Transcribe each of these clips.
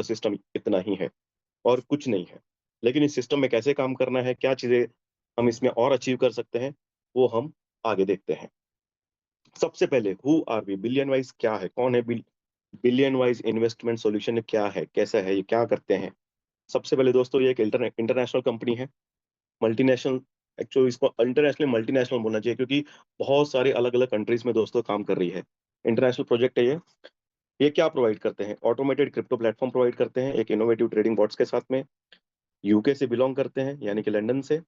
System इतना ही है और कुछ नहीं है। लेकिन इस सिस्टम में कैसे काम करना है, क्या चीज़ें हम इसमें और अचीव कर सकते हैं, वो हम आगे देखते हैं। सबसे पहले who are we? Billion wise क्या है? कौन है बिलियन वाइज़ इन्वेस्टमेंट सॉल्यूशन क्या है? कैसा है? ये क्या करते हैं? सबसे पहले दोस्तों ये एक इंटरनेशनल कंपनी है। मल्टीनेशनल, एक्चुअली इसको इंटरनेशनल मल्टीनेशनल बोलना चाहिए क्योंकि बहुत सारे अलग-अलग कंट्रीज़ में दोस्तों काम कर रही है। इंटरनेशनल प्रोजेक्ट है ये। ये क्या प्रोवाइड करते हैं? ऑटोमेटेड क्रिप्टो प्लेटफ़ॉर्म प्रोवाइड करते हैं, एक इनोवेटिव ट्रेडिंग बॉट्स के साथ में। यूके से बिलॉन्ग करते हैं, यानी कि लंदन से।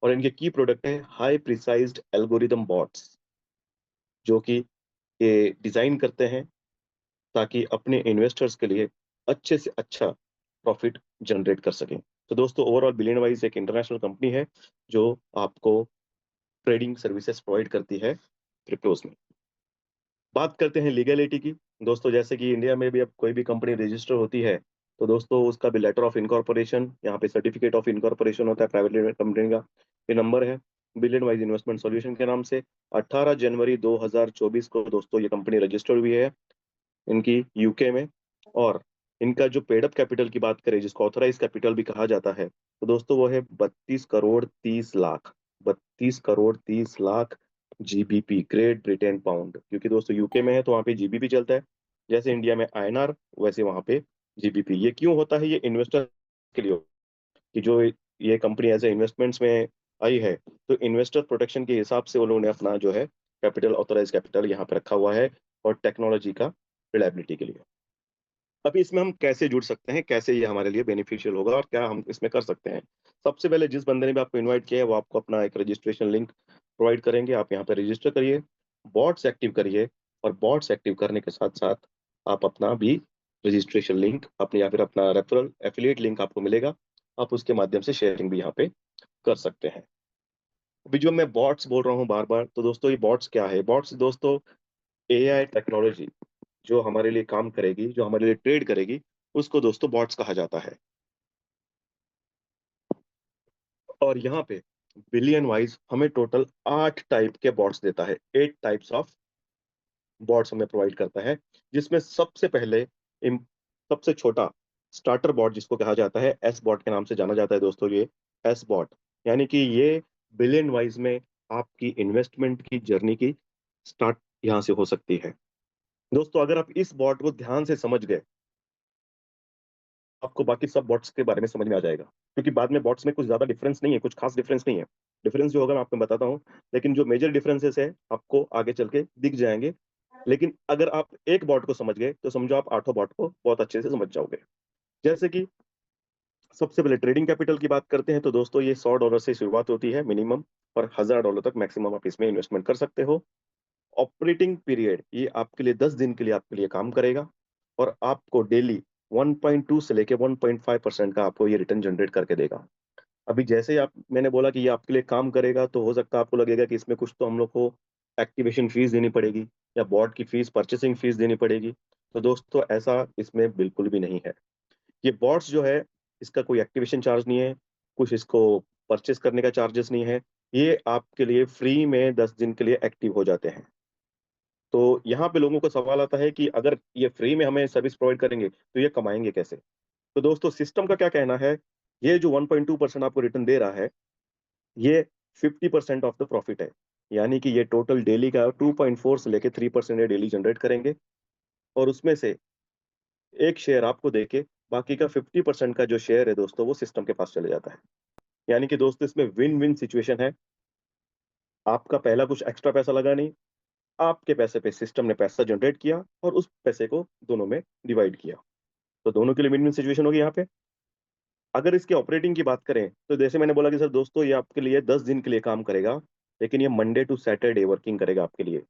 और इनके की प्रोडक्ट है हाई प्रिसाइज्ड एल्गोरिदम बॉट्स, जो कि ये डिज़ाइन करते हैं ताकि अपने इन्वेस्टर्स के लिए अच्छे से अच्छा प्रॉफिट जनरेट कर सकें। तो दोस्तों ओवरऑल बिलियन वाइज़ एक इंटरनेशनल कंपनी है, जो आपको ट्रेडिंग सर्विसेज प्रोवाइड करती है क्रिप्टोज़ में। बात करते हैं लीगैलिटी की। दोस्तों जैसे कि इंडिया में भी अब कोई भी कंपनी रजिस्टर होती है, तो दोस्तों उसका भी लेटर ऑफ इनकॉर्पोरेशन, यहाँ पे सर्टिफिकेट ऑफ इनकॉर्पोरेशन होता है प्राइवेट लिमिटेड कंपनी का। ये नंबर है बिलियन वाइज़ इन्वेस्टमेंट सॉल्यूशन के नाम से। 18 जनवरी 2024 को दोस्तों ये कंपनी रजिस्टर हुई है इनकी यूके में। और इनका जो पेड अप कैपिटल की बात करें, जिसको ऑथराइज़ कैपिटल भी कहा जाता है, तो दोस्तों वो है 32 crore 30 lakh. 32 crore 30 lakh GBP, great Britain pound, क्योंकि दोस्तों यूके में है तो वहाँ पे जीबीपी चलता है। जैसे इंडिया में आईएनआर, वैसे वहाँ पे जीबीपी। ये क्यों होता है? ये इन्वेस्टर के लिए कि जो ये कंपनी एज़ अ इन्वेस्टमेंट्स में आई है, तो इन्वेस्टर प्रोटेक्शन के हिसाब से वो लोगों ने अपना जो है कैपिटल, ऑथराइज़्ड कैपिटल यहाँ पे रखा हुआ है और टेक्नोलॉजी का रिलायबिलिटी के लिए। अभी इसमें हम कैसे जुड़ सकते हैं, कैसे ये हमारे लिए बेनिफिशियल होगा और क्या हम इसमें कर सकते हैं? सबसे पहले जिस बंदे ने भी आपको इनवाइट किया है, वो आपको अपना एक रजिस्ट्रेशन लिंक प्रोवाइड करेंगे। आप यहाँ पे रजिस्टर करिए, बॉट्स एक्टिव करिए और बॉट्स एक्टिव करने के साथ-साथ आप अपना भी रजिस्ट्रेशन लिंक अपने या फिर अपना रेफरल एफिलिएट लिंक आपको मिलेगा। आप उसके माध्यम से शेयरिंग भी यहाँ पे कर सकते हैं। अभी जो मैं बॉट्स बोल रहा हूँ बार-बार, तो दोस्तों ये बॉट्स क्या है? बॉट्स दोस्तों एआई टेक्नोलॉजी जो हमारे लिए काम करेगी, जो हमारे लिए ट्रेड करेगी, उसको दोस्तों बॉट्स कहा जाता है। और यहाँ पे बिलियन वाइज़ हमें टोटल 8 टाइप के बॉट्स देता है। 8 टाइप्स ऑफ बॉट्स हमें प्रोवाइड करता है, जिसमें सबसे पहले इम सबसे छोटा स्टार्टर बॉट जिसको कहा जाता है, एस बॉट के नाम से जाना जाता है दोस्तों ये, एस बॉट। यानी कि ये बिलियन वाइज़ में आपकी इन्वेस्टमेंट की जर्नी की स्टार्ट यहाँ से हो सकती है। दोस्तों अगर आप इस बॉट को ध्यान से समझ गए, आपको बाकी सब बॉट्स के बारे में समझ में आ जाएगा। क्योंकि बाद में बॉट्स में कुछ ज़्यादा डिफरेंस नहीं है, कुछ खास डिफरेंस नहीं है। डिफरेंस जो होगा मैं आपको बताता हूँ, लेकिन जो मेजर डिफरेंसेस है, आपको आगे चल के दिख जाएँगे। लेकिन अगर आप एक बॉट को समझ गए, तो समझो आप आठों बॉट को बहुत अच्छे से समझ जाओगे। जैसे कि सबसे पहले ट्रेडिंग कैपिटल की बात करते हैं, तो दोस्तों ये $100 से शुरुआत होती है मिनिमम, और $1000 तक मैक्सिमम आप इसमें इन्वेस्टमेंट कर सकते हो। ऑपरेटिंग पीरियड ये आपके लिए 10 दिन के लिए आपके लिए काम करेगा और आपको डेली 1.2 से लेके 1.5% का आपको ये रिटर्न जनरेट करके देगा। अभी जैसे ही आप मैंने बोला कि ये आपके लिए काम करेगा, तो हो सकता है आपको लगेगा कि इसमें कुछ तो हम लोग को एक्टिवेशन फीस देनी पड़ेगी या बॉट की फीस, परचेसिंग फीस देनी पड़ेगी। तो दोस्तों ऐसा इसमें बिल्कुल भी नहीं है। ये बॉट्स जो है, इसका कोई एक्टिवेशन चार्ज नहीं है, कुछ इसको परचेज़ करने का चार्जेस नहीं है। ये आपके लिए फ्री में 10 दिन के लिए एक्टिव हो जाते हैं। तो यहाँ पे लोगों को सवाल आता है कि अगर ये फ्री में हमें सर्विस प्रोवाइड करेंगे, तो ये कमाएँगे कैसे? तो दोस्तों सिस्टम का क्या कहना है, ये जो 1.2% आपको रिटर्न दे रहा है, ये 50% ऑफ द प्रॉफिट है। यानी कि ये टोटल डेली का 2.4 से लेके 3% ये डेली जनरेट करेंगे और उसमें से 1 शेयर आपको देके बाकी का 50% का जो शेयर है दोस्तों, वो सिस्टम के पास चले जाता है। यानी कि दोस्तों इसमें विन-विन सिचुएशन है। आपका पहला कुछ एक्स्ट्रा पैसा लगा नहीं, आपके पैसे पे सिस्टम ने पैसा जनरेट किया और उस पैसे को दोनों में डिवाइड किया। तो दोनों के लिए विन-विन सिचुएशन होगी यहाँ पे। अगर इसके ऑपरेटिंग की बात करें, तो जैसे मैंने बोला कि सर दोस्तों ये आपके लिए 10 दिन के लिए काम करेगा, लेकिन ये मंडे टू सैटरडे वर्किंग करेगा आपके लिए।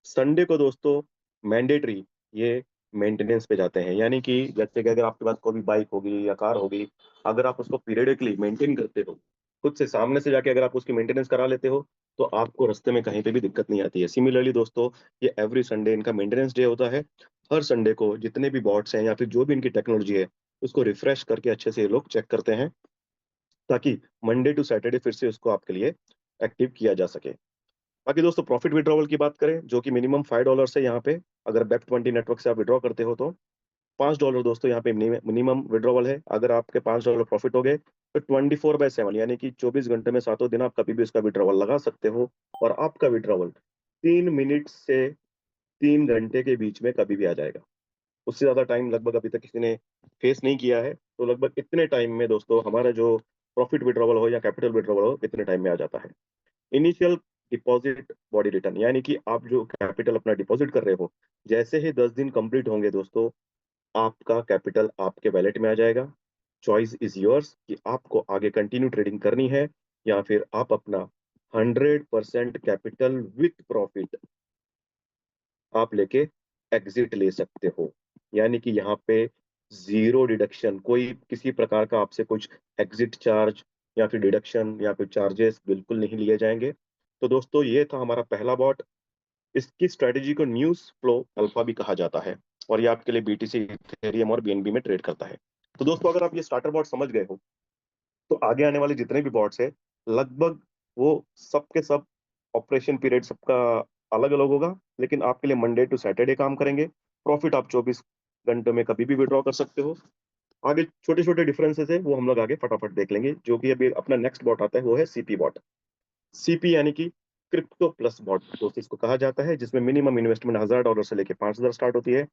संडे को दोस्तों मैंडेटरी ये मेंटेनेंस पे जाते हैं। यानी कि जैसे कि अगर आपके पास कोई भी बाइक होगी या कार होगी, अगर आप उसको पीरियडिकली मेंटेन करते हो, खुद से सामने से जाके अगर आप उसकी मेंटेनेंस करा लेते हो, तो आपको रास्ते में कहीं पे भी दिक्कत नहीं आती है। सिमिलरली दोस्तों, ये एवरी संडे इनका मेंटेनेंस डे होता है। हर संडे को जितने भी बॉट्स हैं या फिर जो भी इनकी टेक्नोलॉजी है, उसको रिफ्रेश करके अच्छे से ये लोग चेक करते हैं, ताकि मंडे टू सैटरडे फिर से उसको आपके लिए एक्टिव किया जा सके। बाकी दोस्तों प्रॉफिट विथड्रॉवल की बात करें, जो कि मिनिमम $5 है यहाँ पे, अगर बेप20 नेटवर्क से आप विथड्रॉ करते हो तो। $5 दोस्तों यहाँ पे मिनिमम विड्रॉवल है। अगर आपके $5 प्रॉफिट हो गए तो 24/7 यानी कि 24 घंटे में सातों दिन आप कभी भी उसका विड्रॉवल लगा सकते हो, और आपका विड्रॉवल 3 मिनट से 3 घंटे के बीच में कभी भी आ जाएगा। उससे ज्यादा टाइम लगभग अभी तक किसी ने फेस नहीं किया है। तो लगभग इतने टाइम में दोस्तों हमारा जो प्रॉफिट विड्रॉवल हो या कैपिटल विड्रॉवल हो, इतने टाइम में आ जाता है। इनिशियल डिपॉजिट बॉडी रिटर्न यानी कि आप जो कैपिटल अपना डिपॉजिट कर रहे हो, जैसे ही 10 दिन कंप्लीट होंगे दोस्तों, आपका कैपिटल आपके वैलेट में आ जाएगा। चॉइस इज योर्स कि आपको आगे कंटिन्यू ट्रेडिंग करनी है, या फिर आप अपना 100% कैपिटल विथ प्रॉफिट आप लेके एग्जिट ले सकते हो। यानी कि यहाँ पे जीरो डिडक्शन, कोई किसी प्रकार का आपसे कुछ एग्जिट चार्ज या फिर डिडक्शन या फिर चार्जेस बिल्कुल नहीं लिए जाएंगे। तो दोस्तों ये था हमारा पहला बॉट। इसकी स्ट्रेटेजी को न्यूज़ फ्लो अल्फा भी कहा जाता है, और ये आपके लिए बीटीसी, इथेरियम और बीएनबी में ट्रेड करता है। तो दोस्तों अगर आप ये स्टार्टर बॉट समझ गए हो, तो आगे आने वाले जितने भी बॉट्स है, लगभग वो सब के सब ऑपरेशन पीरियड सबका अलग अलग होगा, लेकिन आपके लिए मंडे टू सैटरडे काम करेंगे। प्रॉफिट आप 24 घंटे में कभी भी विड्रॉ कर सकते हो। आगे छोटे छोटे डिफरेंसेस है, वो हम लोग आगे फटाफट देख लेंगे। जो कि अभी अपना नेक्स्ट बॉट आता है वो है सीपी बॉट। सीपी यानी कि क्रिप्टो प्लस बॉट दोस्तों इसको कहा जाता है, जिसमें मिनिमम इन्वेस्टमेंट $1000 से लेके 5000 स्टार्ट होती है।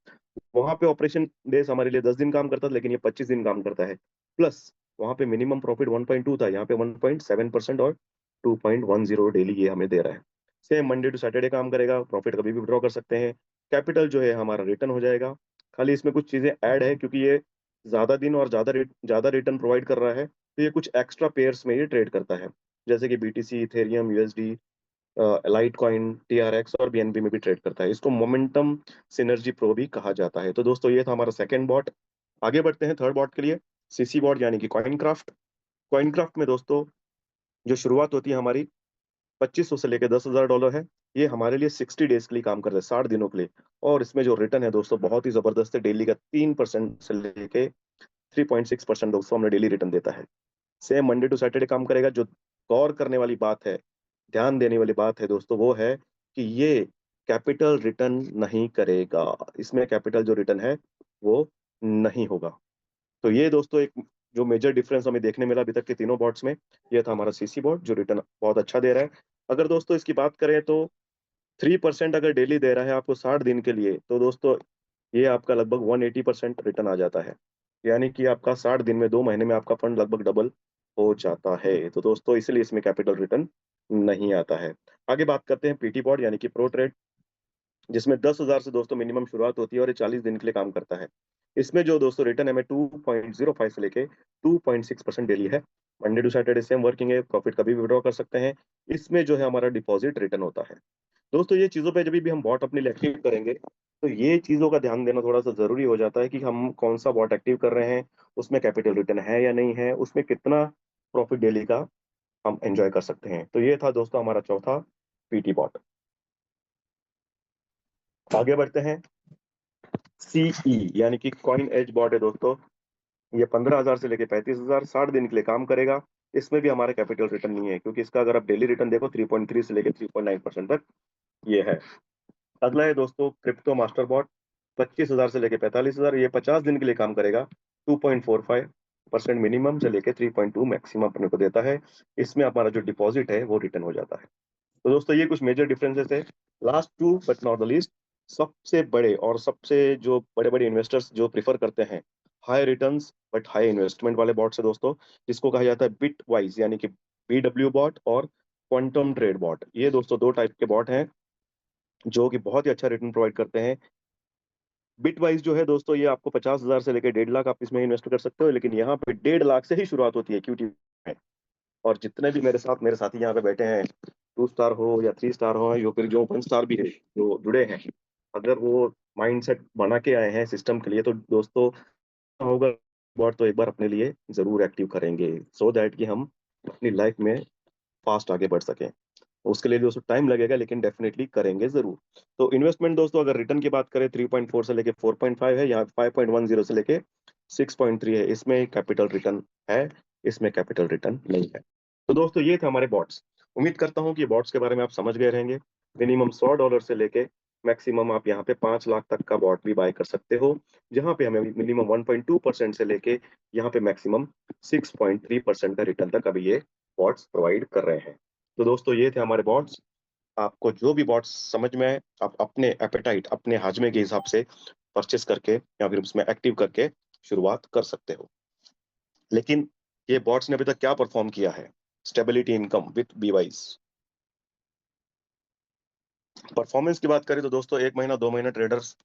वहां पे ऑपरेशन डेज हमारे लिए 10 दिन काम करता था, लेकिन ये 25 दिन काम करता है। प्लस वहां पे मिनिमम प्रॉफिट 1.2 था, यहाँ पे 1.7% और 2.10 डेली ये हमें दे रहा है। सेम मंडे टू सैटरडे काम करेगा, प्रॉफिट कभी भी विड्रॉ कर सकते हैं। कैपिटल जो है हमारा रिटर्न हो जाएगा। खाली इसमें कुछ चीजें ऐड है, क्योंकि ये ज्यादा दिन और ज्यादा रिटर्न प्रोवाइड कर रहा है, तो ये कुछ एक्स्ट्रा पेयर्स में ये ट्रेड करता है, जैसे कि BTC, Ethereum, USD, light coin, TRX और बीएनबी में भी ट्रेड करता है। इसको मोमेंटम सिनर्जी प्रो भी कहा जाता है। तो दोस्तों ये था हमारा सेकंड बॉट। आगे बढ़ते हैं थर्ड बॉट के लिए, सीसी बॉट यानी कि कॉइन क्राफ्ट। कॉइन क्राफ्ट में दोस्तों जो शुरुआत होती है हमारी 2500 से लेकर $10,000 है। ये हमारे लिए 60 डेज के लिए काम करता है, 60 दिनों के लिए। और इसमें जो रिटर्न है दोस्तों बहुत ही जबरदस्त है, डेली का 3% से लेके 3.6% दोस्तों हमें डेली रिटर्न देता है। सेम मंडे टू सैटरडे काम करेगा। जो गौर करने वाली बात है, ध्यान देने वाली बात है दोस्तों, वो है कि ये कैपिटल रिटर्न नहीं करेगा। इसमें कैपिटल जो रिटर्न है वो नहीं होगा। तो ये दोस्तों एक जो मेजर डिफरेंस हमें देखने मिला अभी तक के तीनों बॉट्स में, ये था हमारा सीसी बॉट जो रिटर्न बहुत अच्छा दे रहा है। अगर दोस्तों इसकी बात करें तो 3% अगर डेली दे रहा है आपको 60 दिन के लिए, तो दोस्तों ये आपका लगभग 180% रिटर्न आ जाता है। यानी कि आपका 60 दिन में 2 महीने में आपका फंड लगभग डबल हो जाता है। तो दोस्तों इसलिए इसमें कैपिटल रिटर्न नहीं आता है। आगे बात करते हैं पीटी बॉट यानी कि प्रो ट्रेड, जिसमें 10,000 से दोस्तों मिनिमम शुरुआत होती है और ये 40 दिन के लिए काम करता है। इसमें जो दोस्तों रिटर्न है हमें 2.05 से लेके 2.6% डेली है। Monday to Saturday same working है, प्रॉफिट कभी भी विड्रॉ कर सकते हैं। इसमें जो है हमारा डिपॉजिट रिटर्न होता है। दोस्तों ये चीजों पे जब भी हम बॉट अपने लिए एक्टिव करेंगे, तो ये चीजों का ध्यान देना थोड़ा सा जरूरी हो जाता है कि हम कौन सा बॉट एक्टिव कर रहे हैं, उसमें कैपिटल रिटर्न है या नहीं है, उसमें कितना प्रॉफिट डेली का हम एंजॉय कर सकते हैं। तो ये था दोस्तों हमारा चौथा पीटी बॉट। आगे बढ़ते हैं। सीई यानी कि कॉइन एज बॉट है दोस्तों। ये 15,000 से लेके 35,000 60 दिन के लिए काम करेगा। इसमें भी हमारा कैपिटल रिटर्न नहीं है, क्योंकि इसका अगर आप डेली रिटर्न देखो 3.3 से लेके 3.9% तक ये है। अगला है दोस्तों क्रिप्टो मास्टर बॉट। 25,000 से लेके 45,000, ये 50 दिन के लिए काम करेगा। 2.45% मिनिमम से लेके 3.2 मैक्सिमम अपने को देता है। इसमें हमारा जो डिपॉजिट है वो रिटर्न हो जाता है। तो दोस्तों ये कुछ मेजर डिफरेंसेस है। Last to but not the least, सबसे बड़े और सबसे जो बड़े बड़े इन्वेस्टर्स जो प्रिफर करते हैं high returns but high investment वाले बॉट से दोस्तों, जिसको कहा जाता है बिट वाइज यानी कि बीडब्ल्यू बॉट और क्वांटम ट्रेड बॉट। ये दोस्तों दो टाइप के बॉट हैं जो कि बहुत ही अच्छा रिटर्न प्रोवाइड करते हैं। बिट वाइज जो है दोस्तों, ये आपको 50,000 से लेकर 1.5 लाख आप इसमें इन्वेस्ट कर सकते हो, लेकिन यहाँ पे 1.5 लाख से ही शुरुआत होती है क्यूटी में। और जितने भी मेरे साथी यहाँ पे बैठे हैं, 2 स्टार हो या 3 स्टार हो या फिर जो 1 स्टार भी है जो जुड़े हैं, अगर वो माइंडसेट बना के आए हैं सिस्टम के लिए, तो दोस्तों होगा बॉट तो एक बार अपने लिए जरूर एक्टिव करेंगे, सो दैट कि हम अपनी लाइफ में फास्ट आगे बढ़ सकें। उसके लिए दोस्तों टाइम लगेगा, लेकिन डेफिनेटली करेंगे जरूर। तो इन्वेस्टमेंट दोस्तों अगर रिटर्न की बात करें 3.4 से लेके 4.5 है, यहाँ 5.10 से लेके 6.3 है, इसमें कैपिटल रिटर्न है, इसमें कैपिटल रिटर्न नहीं है। तो दोस्तों ये थे हमारे बॉट्स। उम्मीद करता हूँ कि बॉट्स के बारे में आप समझ गए रहेंगे। मिनिमम $100 से लेके मैक्सिमम आप यहाँ पे 5 लाख तक का बॉट भी बाय कर सकते हो, जहाँ पे हमें मिनिमम 1.2% से लेके यहाँ पे मैक्सिमम 6.3% का रिटर्न तक अभी ये बॉट्स प्रोवाइड कर रहे हैं। तो दोस्तों ये थे हमारे बॉट्स। आपको जो भी बॉट्स समझ में आए, आप अपने एपेटाइट, अपने हाजमे के हिसाब से परचेज़ करके या फिर उसमें एक्टिव करके शुरुआत कर सकते हो। लेकिन ये बॉट्स ने अभी तक क्या परफ़ॉर्म किया है? स्टेबिलिटी इनकम विथ बीवाइज़। परफ़ॉर्मेंस की बात करें तो दोस्तों 1 महीना, 2 महीना ट्रेडर्स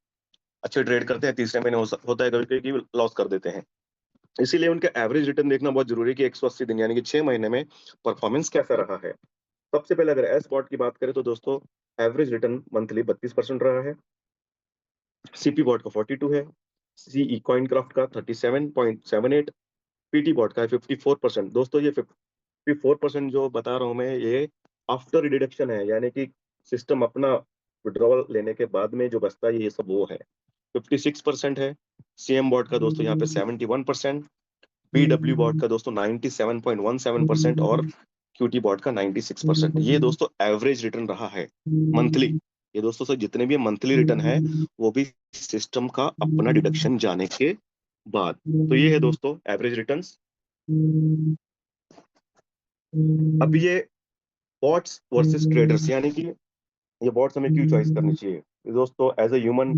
अच्छे ट्रेड करते हैं, तीसरे महीने होता है कभी-कभी कि लॉस कर देते हैं। इसीलिए उनका एवरेज रिटर्न देखना बहुत ज़रूरी है कि 180 दिन यानी कि 6 महीने में परफ़ॉर्मेंस कैसा रहा है। सबसे पहले अगर एस बॉट की बात करें तो दोस्तों एवरेज रिटर्न मंथली 32% रहा है, सीपी बॉट का 42 है, सीई कॉइनक्राफ्ट का 37.78, पीटी बॉट का है 54%। दोस्तों ये 54% जो बता रहा हूँ मैं ये आफ्टर डिडक्शन है, यानी कि सिस्टम अपना विथड्रॉवल लेने के बाद में जो बचता है ये सब वो है। 56% है, सीएम बॉट का दोस्तों यहाँ पे 71%, पीडब्ल्यू बॉट का दोस्तों 97.17% और क्यूटी बॉट का 96%। ये दोस्तों एवरेज रिटर्न रहा है मंथली। ये दोस्तों से जितने भी मंथली रिटर्न है वो भी सिस्टम का अपना डिडक्शन जाने के बाद। तो ये है दोस्तों एवरेज रिटर्न्स। अब ये बॉट्स वर्सेस ट्रेडर्स यानी कि ये बॉट्स हमें क्यों चॉइस करनी चाहिए? दोस्तों एज़ अ ह्यूमन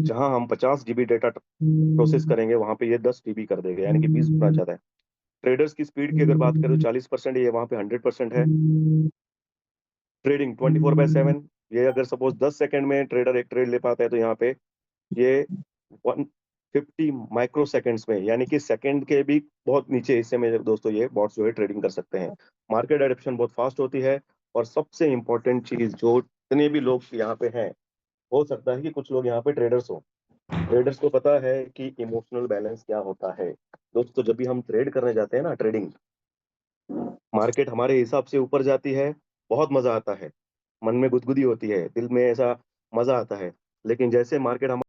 जहाँ हम 50 जीबी डेटा प्रोसेस करेंगे वहाँ पे ये 10 जीबी कर देगा यानी कि 20 गुना ज़्यादा है। ट्रेडर्स की स्पीड की अगर बात करें तो 40% है, ये वहाँ पे 100% है। ट्रेडिंग 24/7 ये अगर सपोज़ 10 सेकंड में ट्रेडर एक ट्रेड ले पाता है तो यहाँ पे ये 150 माइक्रो सेकंड्स में यानी कि सेकंड के भी बहुत नीचे हिस्से में दोस्तों ये बॉट्स जो है ट्रेडिंग कर सकते हैं। मार्केट एडाप्शन बहुत फास्ट होती है और सबसे इम्पोर्टेंट चीज़ जो जितने भी लोग यहाँ पे हैं, हो सकता है कि कुछ लोग यहाँ पे ट्रेडर्स हों। ट्रेडर्स को पता है कि इमोशनल बैलेंस क्या होता है। दोस्तों जब भी हम ट्रेड करने जाते हैं ना ट्रेडिंग, मार्केट हमारे हिसाब से ऊपर जाती है, बहुत मज़ा आता है। मन में गुदगुदी होती है, दिल में ऐसा मज़ा आता है। लेकिन जैसे मार्केट हम